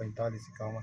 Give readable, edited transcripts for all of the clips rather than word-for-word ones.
45 51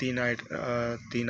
3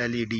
LED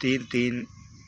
3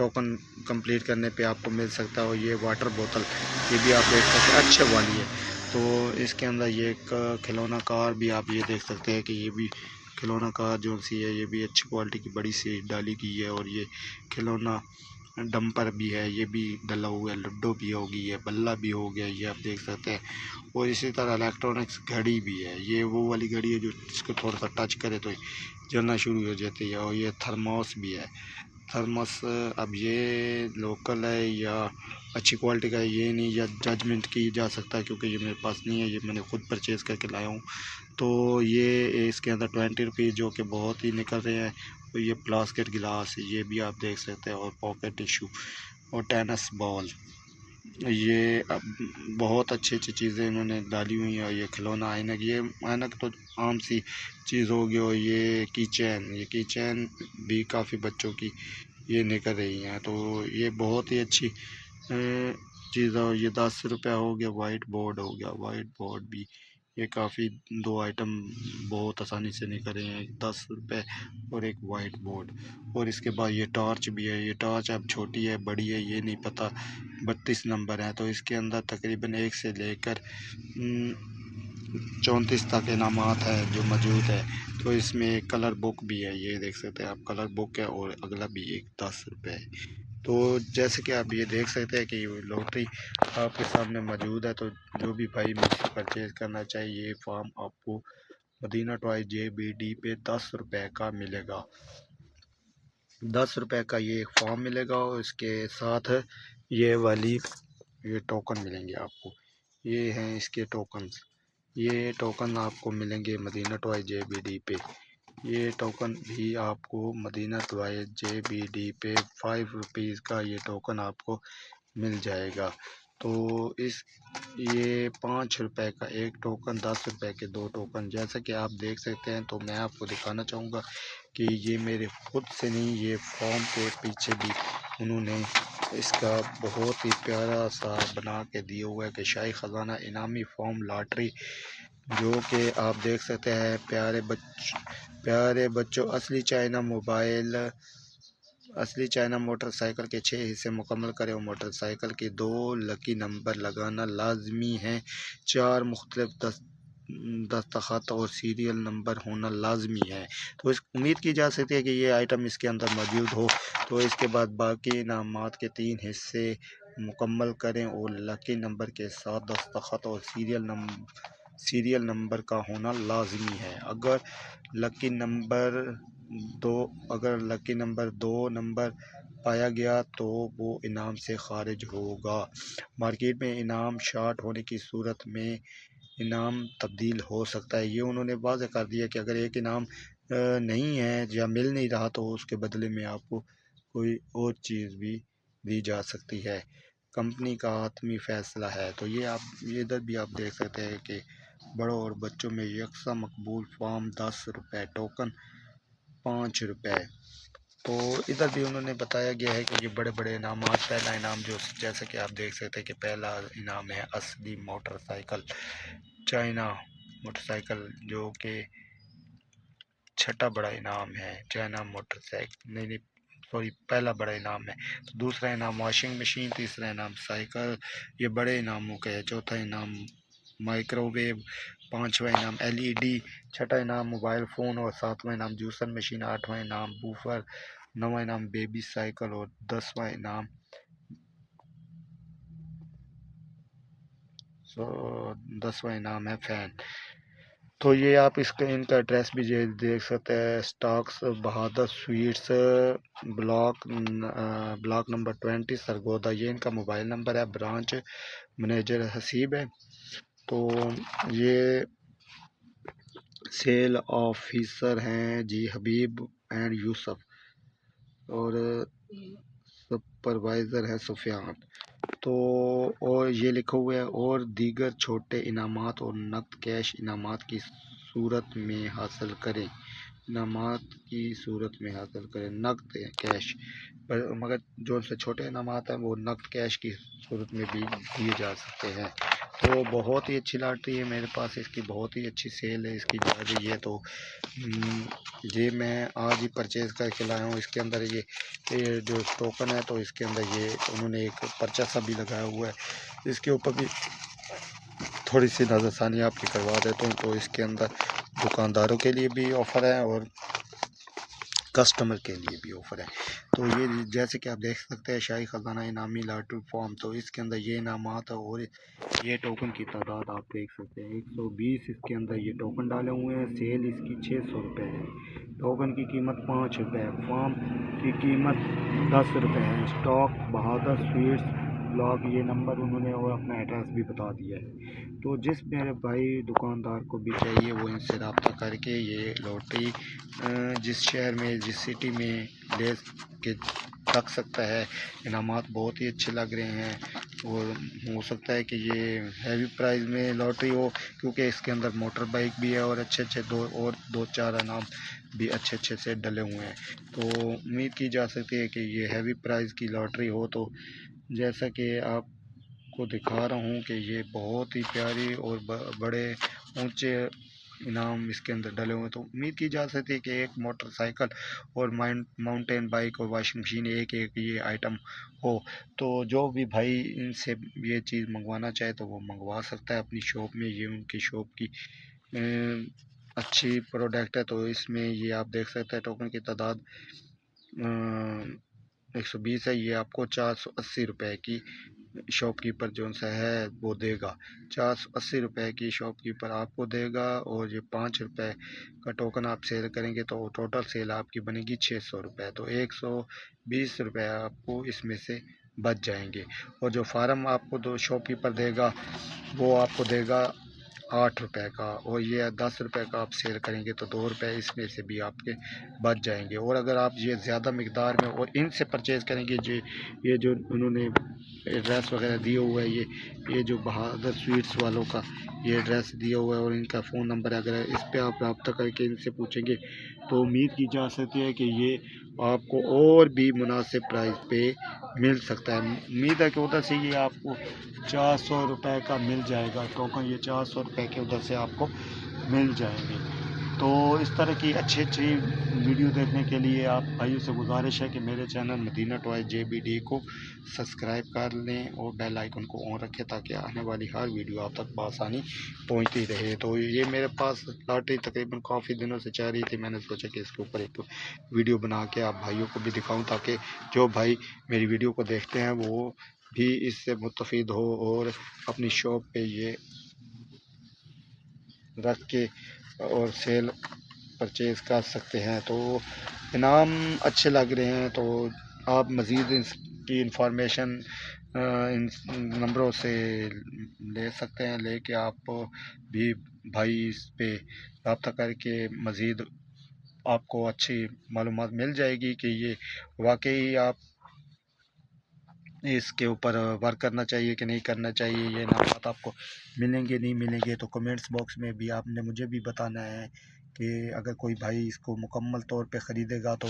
token complete کرنے پہ آپ کو مل سکتا ہے. اور یہ واٹر بوتل یہ بھی آپ دیکھ سکتے ہیں اچھے والی ہے. تو اس کے اندر یہ ایک کھلونا کار بھی آپ یہ دیکھ سکتے ہیں کہ یہ بھی کھلونا کار جو سی ہے یہ بھی اچھی کوالٹی کی بڑی سی ڈالی گئی ہے. اور یہ کھلونا ڈمپر بھی ہے, یہ بھی ڈلا ہوا ہے, لڈو بھی ہو گئی ہے, بلہ بھی ہو گیا, یہ آپ دیکھ سکتے ہیں. اور اسی طرح الیکٹرانکس گھڑی بھی ہے, یہ وہ والی گھڑی ہے جو جس کو تھوڑا سا ٹچ کرے تو جلنا شروع ہو جاتی ہے. اور یہ تھرموس بھی ہے. تھرموس اب یہ لوکل ہے یا اچھی کوالٹی کا ہے یہ نہیں یا ججمنٹ کی جا سکتا ہے, کیونکہ یہ میرے پاس نہیں ہے, یہ میں نے خود پرچیز کر کے لایا ہوں. تو یہ اس کے اندر 20 روپیز جو کہ بہت ہی نکل رہے ہیں. اور یہ پلاسکٹ گلاس یہ بھی آپ دیکھ سکتے ہیں. اور پاکٹ ٹیشو اور ٹینس بال, یہ بہت اچھی اچھی چیزیں انہوں نے ڈالی ہوئی ہیں. اور یہ کھلونا اینک, یہ اینک تو عام سی چیز ہوگی. اور یہ کی چین بھی کافی بچوں کی یہ نکل رہی ہیں. تو یہ بہت ہی اچھی چیز ہے. یہ 10 روپے ہو گیا. وائٹ بورڈ ہو گیا, وائٹ بورڈ بھی یہ کافی 2 آئٹم بہت آسانی سے نکل رہے ہیں, 10 روپے اور ایک وائٹ بورڈ. اور اس کے بعد یہ ٹارچ بھی ہے. یہ ٹارچ اب چھوٹی ہے بڑی ہے یہ نہیں پتہ, 32 نمبر ہے. تو اس کے اندر تقریباً 1 سے لے کر 34 تک انعامات ہیں جو موجود ہے. تو اس میں ایک کلر بک بھی ہے, یہ دیکھ سکتے ہیں آپ کلر بک ہے. اور اگلا بھی ایک 10 روپے ہے. تو جیسے کہ آپ یہ دیکھ سکتے ہیں کہ یہ لوٹری آپ کے سامنے موجود ہے. تو جو بھی بھائی مجھ سے پرچیز کرنا چاہیے یہ فارم آپ کو مدینہ ٹوائے JBD پہ 10 روپے کا ملے گا. 10 روپے کا یہ ایک فارم ملے گا. اور اس کے ساتھ یہ ٹوکن ملیں گے آپ کو. یہ ہیں اس کے ٹوکنز, یہ ٹوکن آپ کو ملیں گے مدینہ ٹوائے JBD پہ. یہ ٹوکن بھی آپ کو مدینہ ٹوائے JBD پہ 5 روپیز کا یہ ٹوکن آپ کو مل جائے گا. تو یہ 5 روپے کا ایک ٹوکن, 10 روپے کے 2 ٹوکن, جیسا کہ آپ دیکھ سکتے ہیں. تو میں آپ کو دکھانا چاہوں گا کہ یہ میرے خود سے نہیں, یہ فارم کے پیچھے بھی انہوں نے اس کا بہت ہی پیارا سا بنا کے دیا ہوا ہے کہ شاہی خزانہ انعامی فارم لاٹری, جو کہ آپ دیکھ سکتے ہیں. پیارے بچوں, اصلی چائنا موٹر سائیکل کے 6 حصے مکمل کریں اور موٹر سائیکل کے 2 لکی نمبر لگانا لازمی ہے. 4 مختلف دستخط اور سیریل نمبر ہونا لازمی ہے. تو امید کی جا سکتی ہے کہ یہ آئٹم اس کے اندر موجود ہو. تو اس کے بعد باقی انعامات کے 3 حصے مکمل کریں اور لکی نمبر کے ساتھ دستخط اور سیریل نمبر کا ہونا لازمی ہے. اگر لکی نمبر 2 نمبر پایا گیا تو وہ انعام سے خارج ہوگا. مارکیٹ میں انعام شارٹ ہونے کی صورت میں انعام تبدیل ہو سکتا ہے. یہ انہوں نے واضح کر دیا کہ اگر ایک انعام نہیں ہے یا مل نہیں رہا تو اس کے بدلے میں آپ کو کوئی اور چیز بھی دی جا سکتی ہے. کمپنی کا حتمی فیصلہ ہے. تو یہ ادھر بھی آپ دیکھ سکتے ہیں کہ بڑوں اور بچوں میں یکساں مقبول فارم 10 روپے, ٹوکن 5 روپے. تو ادھر بھی انہوں نے بتایا گیا ہے کہ یہ بڑے بڑے انعامات, پہلا انعام جو جیسا کہ آپ دیکھ سکتے ہیں کہ پہلا انعام ہے اصلی motor cycle, China motor cycle, جو کہ چھٹا بڑا انعام ہے. چائنا موٹر سائیکل پہلا بڑا انعام ہے. تو دوسرا انعام واشنگ مشین, تیسرا انعام سائیکل, یہ بڑے انعاموں کا ہے. چوتھا انعام مائکرو ویو, 5واں انعام LED, چھٹا انعام موبائل فون اور 7واں انعام جوسر مشین, 8واں انعام بوفر, 9واں انعام بیبی سائیکل اور 10واں انعام ہے فین. تو یہ آپ ان کا ایڈریس بھی دیکھ سکتے ہیں. سٹاکس بہادر سویٹس, بلاک نمبر 20 سرگودا, یہ ان کا موبائل نمبر ہے. برانچ منیجر حسیب ہے. تو یہ سیل آفیسر ہیں جی حبیب اینڈ یوسف, اور سپروائزر ہے سفیان. تو اور یہ لکھا ہوا ہے اور دیگر چھوٹے انعامات اور نقد کیش انعامات کی صورت میں حاصل کریں. نقد کیش, مگر جو سے چھوٹے انعامات ہیں وہ نقد کیش کی صورت میں بھی دیے جا سکتے ہیں. تو بہت ہی اچھی لاٹری ہے میرے پاس، اس کی بہت ہی اچھی سیل ہے اس کی جا رہی ہے۔ تو یہ میں آج ہی پرچیز کر کے لایا ہوں۔ اس کے اندر یہ جو ٹوکن ہے تو اس کے اندر یہ انہوں نے ایک پرچہ سا بھی لگایا ہوا ہے، اس کے اوپر بھی تھوڑی سی نظر ثانی آپ کی کروا دیتا ہوں۔ تو اس کے اندر دکانداروں کے لیے بھی آفر ہے اور کسٹمر کے لیے بھی آفر ہے۔ تو یہ جیسے کہ آپ دیکھ سکتے ہیں شاہی خزانہ انعامی لاٹری فارم، تو اس کے اندر یہ انعامات ہے اور یہ ٹوکن کی تعداد آپ دیکھ سکتے ہیں 120 اس کے اندر یہ ٹوکن ڈالے ہوئے ہیں۔ سیل اس کی 600 روپے ہے، ٹوکن کی قیمت 5 روپے ہے، فارم کی قیمت 10 روپے ہے۔ اسٹاک بہادر سویٹس بلاک، یہ نمبر انہوں نے اور اپنا ایڈریس بھی بتا دیا ہے۔ تو جس میرے بھائی دکاندار کو بھی چاہیے وہ ان سے رابطہ کر کے یہ لاٹری جس شہر میں جس سٹی میں لے کے رکھ سکتا ہے۔ انعامات بہت ہی اچھے لگ رہے ہیں اور ہو سکتا ہے کہ یہ ہیوی پرائز میں لاٹری ہو، کیونکہ اس کے اندر موٹر بائک بھی ہے اور اچھے دو چار انعام بھی اچھے سے ڈلے ہوئے ہیں۔ تو امید کی جا سکتی ہے کہ یہ ہیوی پرائز کی لاٹری ہو۔ تو جیسا کہ آپ کو دکھا رہا ہوں کہ یہ بہت ہی پیاری اور بڑے اونچے انعام اس کے اندر ڈلے ہوئے، تو امید کی جا سکتی ہے کہ ایک موٹر سائیکل اور ماؤنٹین بائک اور واشنگ مشین ایک یہ آئٹم ہو۔ تو جو بھی بھائی ان سے یہ چیز منگوانا چاہے تو وہ منگوا سکتا ہے اپنی شاپ میں، یہ ان کی شاپ کی اچھی پروڈکٹ ہے۔ تو اس میں یہ آپ دیکھ سکتے ہیں ٹوکن کی تعداد 120 ہے، یہ آپ کو 480 روپے کی شاپ کیپر جو سا ہے وہ دے گا، 480 روپے کی شاپ کیپر آپ کو دے گا، اور یہ 5 روپے کا ٹوکن آپ سیل کریں گے تو ٹوٹل سیل آپ کی بنے گی 600 روپے، تو 120 روپے آپ کو اس میں سے بچ جائیں گے۔ اور جو فارم آپ کو دو شاپ کیپر دے گا وہ آپ کو دے گا 8 روپے کا، اور یہ 10 روپے کا آپ سیل کریں گے تو 2 روپے اس میں سے بھی آپ کے بچ جائیں گے۔ اور اگر آپ یہ زیادہ مقدار میں اور ان سے پرچیز کریں گے، یہ جو انہوں نے ایڈریس وغیرہ دیے ہوا ہے، یہ جو بہادر سویٹس والوں کا یہ ایڈریس دیا ہوا ہے اور ان کا فون نمبر ہے، اگر اس پہ آپ رابطہ کر کے ان سے پوچھیں گے تو امید کی جا سکتی ہے کہ یہ آپ کو اور بھی مناسب پرائز پہ مل سکتا ہے۔ امید ہے کہ ادھر سے یہ آپ کو 400 روپے کا مل جائے گا ٹوکن، یہ 400 روپے کے ادھر سے آپ کو مل جائیں گے۔ تو اس طرح کی اچھی ویڈیو دیکھنے کے لیے آپ بھائیوں سے گزارش ہے کہ میرے چینل مدینہ ٹوائز JBD کو سبسکرائب کر لیں اور بیل آئیکن کو آن رکھیں تاکہ آنے والی ہر ویڈیو آپ تک بآسانی پہنچتی رہے۔ تو یہ میرے پاس لاٹری تقریباً کافی دنوں سے چل رہی تھی، میں نے سوچا کہ اس کے اوپر ایک ویڈیو بنا کے آپ بھائیوں کو بھی دکھاؤں تاکہ جو بھائی میری ویڈیو کو دیکھتے ہیں وہ بھی اس سے مستفید ہو اور اپنی شاپ پہ یہ رکھ کے اور سیل پرچیز کر سکتے ہیں۔ تو انعام اچھے لگ رہے ہیں، تو آپ مزید اس کی انفارمیشن ان نمبروں سے لے سکتے ہیں، لے کے آپ بھی بھائی اس پہ رابطہ کر کے مزید آپ کو اچھی معلومات مل جائے گی کہ یہ واقعی آپ اس کے اوپر ورک کرنا چاہیے کہ نہیں کرنا چاہیے، یہ انعامات آپ کو ملیں گے نہیں ملیں گے۔ تو کمنٹس باکس میں بھی آپ نے مجھے بھی بتانا ہے کہ اگر کوئی بھائی اس کو مکمل طور پہ خریدے گا تو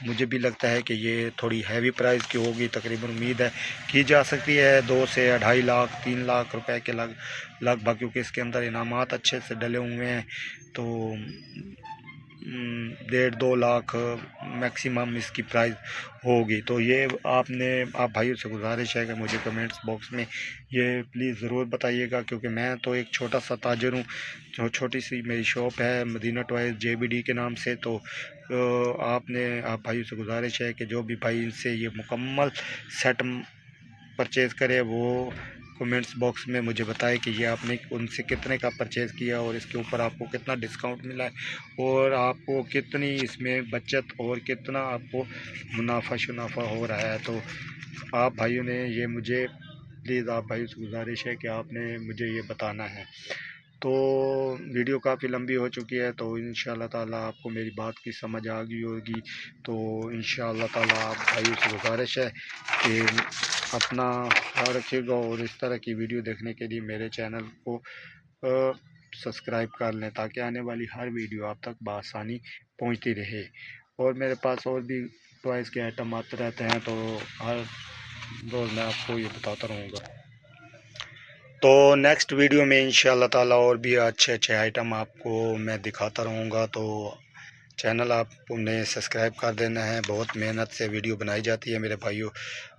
مجھے بھی لگتا ہے کہ یہ تھوڑی ہیوی پرائز کی ہوگی، تقریباً امید ہے کی جا سکتی ہے 2 سے 2.5 لاکھ 3 لاکھ روپے کے لگ بھگ، کیونکہ اس کے اندر انعامات اچھے سے ڈلے ہوئے ہیں۔ تو 1.5-2 لاکھ میکسیمم اس کی پرائز ہوگی۔ تو یہ آپ بھائیوں سے گزارش ہے کہ مجھے کمنٹس باکس میں یہ پلیز ضرور بتائیے گا، کیونکہ میں تو ایک چھوٹا سا تاجر ہوں، جو چھوٹی سی میری شاپ ہے مدینہ ٹوائز JBD کے نام سے۔ تو آپ بھائیوں سے گزارش ہے کہ جو بھی بھائی ان سے یہ مکمل سیٹ پرچیز کرے وہ کمنٹس باکس میں مجھے بتائے کہ یہ آپ نے ان سے کتنے کا پرچیز کیا اور اس کے اوپر آپ کو کتنا ڈسکاؤنٹ ملا ہے اور آپ کو کتنی اس میں بچت اور کتنا آپ کو منافع شنافع ہو رہا ہے۔ تو آپ بھائیوں نے یہ مجھے پلیز آپ بھائیوں سے گزارش ہے کہ آپ نے مجھے یہ بتانا ہے۔ تو ویڈیو کافی لمبی ہو چکی ہے، تو انشاءاللہ تعالیٰ آپ کو میری بات کی سمجھ آ گئی ہوگی۔ تو انشاءاللہ تعالیٰ آپ بھائیوں سے گزارش ہے کہ اپنا خیال رکھیے گا اور اس طرح کی ویڈیو دیکھنے کے لیے میرے چینل کو سبسکرائب کر لیں تاکہ آنے والی ہر ویڈیو آپ تک بآسانی پہنچتی رہے۔ اور میرے پاس اور بھی ٹوائز کے آئٹم آتے رہتے ہیں، تو ہر روز میں آپ کو یہ بتاتا رہوں گا۔ تو نیکسٹ ویڈیو میں انشاءاللہ تعالی اور بھی اچھے اچھے آئٹم آپ کو میں دکھاتا رہوں گا. تو چینل آپ نے سبسکرائب کر دینا ہے. بہت محنت سے ویڈیو بنائی جاتی ہے میرے بھائیوں.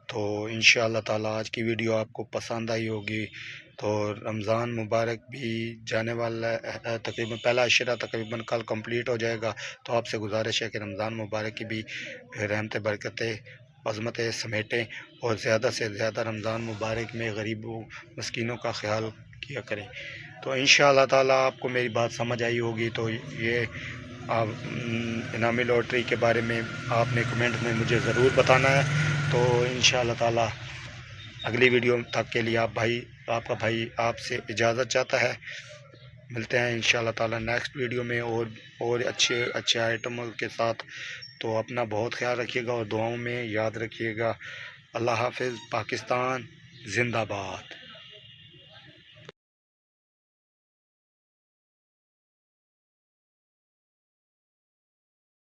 تو انشاءاللہ تعالی آج کی ویڈیو آپ کو پسند آئی ہوگی. تو رمضان مبارک بھی جانے والا ہے, تقریباً پہلا عشرہ تقریباً کل کمپلیٹ ہو جائے گا. تو آپ سے گزارش ہے کہ رمضان مبارک کی بھی رحمتیں برکتیں عظمتیں سمیٹیں اور زیادہ سے زیادہ رمضان مبارک میں غریبوں مسکینوں کا خیال کیا کریں. تو انشاءاللہ تعالی آپ کو میری بات سمجھ آئی ہوگی. تو یہ انعامی لاٹری کے بارے میں آپ نے کمنٹ میں مجھے ضرور بتانا ہے. تو انشاءاللہ تعالی اگلی ویڈیو تک کے لیے آپ کا بھائی آپ سے اجازت چاہتا ہے. ملتے ہیں انشاءاللہ تعالی نیکسٹ ویڈیو میں اور اچھے اچھے آئٹموں کے ساتھ. تو اپنا بہت خیال رکھیے گا اور دعاؤں میں یاد رکھیے گا. اللہ حافظ. پاکستان زندہ باد.